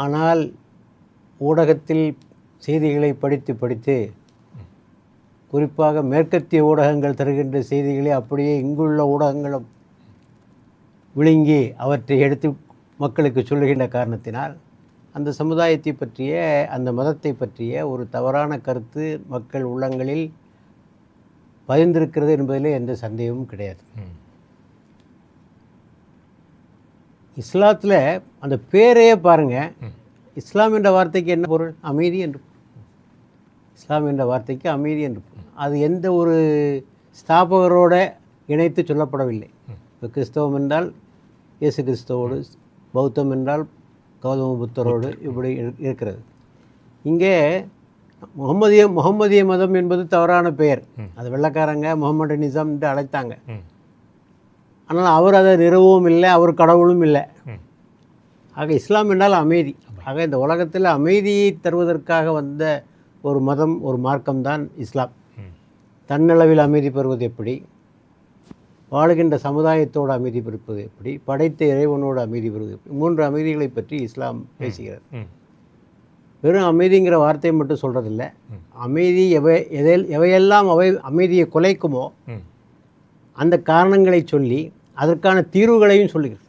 ஆனால் ஊடகத்தில் செய்திகளை படித்து படித்து, குறிப்பாக மேற்கத்திய ஊடகங்கள் தருகின்ற செய்திகளை அப்படியே இங்குள்ள ஊடகங்களும் விழுங்கி அவற்றை எடுத்து மக்களுக்கு சொல்லுகின்ற காரணத்தினால் அந்த சமுதாயத்தை பற்றிய, அந்த மதத்தை பற்றிய ஒரு தவறான கருத்து மக்கள் உள்ளங்களில் பதிந்திருக்கிறது என்பதிலே எந்த சந்தேகமும் கிடையாது. இஸ்லாத்தில் அந்த பேரையே பாருங்கள். இஸ்லாம் என்ற வார்த்தைக்கு என்ன பொருள்? அமைதி என்று. இஸ்லாம் என்ற வார்த்தைக்கு அமைதி என்று. அது எந்த ஒரு ஸ்தாபகரோட இணைத்து சொல்லப்படவில்லை. இப்போ கிறிஸ்தவம் என்றால் இயேசு கிறிஸ்தவோடு, பௌத்தம் என்றால் கௌதம புத்தரோடு இப்படி இருக்கிறது. இங்கே முகமதிய மதம் என்பது தவறான பெயர். அது வெள்ளைக்காரங்க முகமது நிசாம் என்று அழைத்தாங்க. ஆனால் அவர் அதை நிறுவவும் இல்லை, அவர் கடவுளும் இல்லை. ஆக இஸ்லாம் என்றால் அமைதி. ஆக இந்த உலகத்தில் அமைதியை தருவதற்காக வந்த ஒரு மதம், ஒரு மார்க்கம்தான் இஸ்லாம். தன்னளவில் அமைதி பெறுவது எப்படி, வாழுகின்ற சமுதாயத்தோடு அமைதி பெறுவது எப்படி, படைத்த இறைவனோடு அமைதி பெறுவது எப்படி, 3 அமைதிகளை பற்றி இஸ்லாம் பேசுகிறது. வெறும் அமைதிங்கிற வார்த்தையை மட்டும் சொல்கிறதில்ல. அமைதி எவையெல்லாம் அமைதியை குலைக்குமோ அந்த காரணங்களை சொல்லி அதற்கான தீர்வுகளையும் சொல்லுகிறது.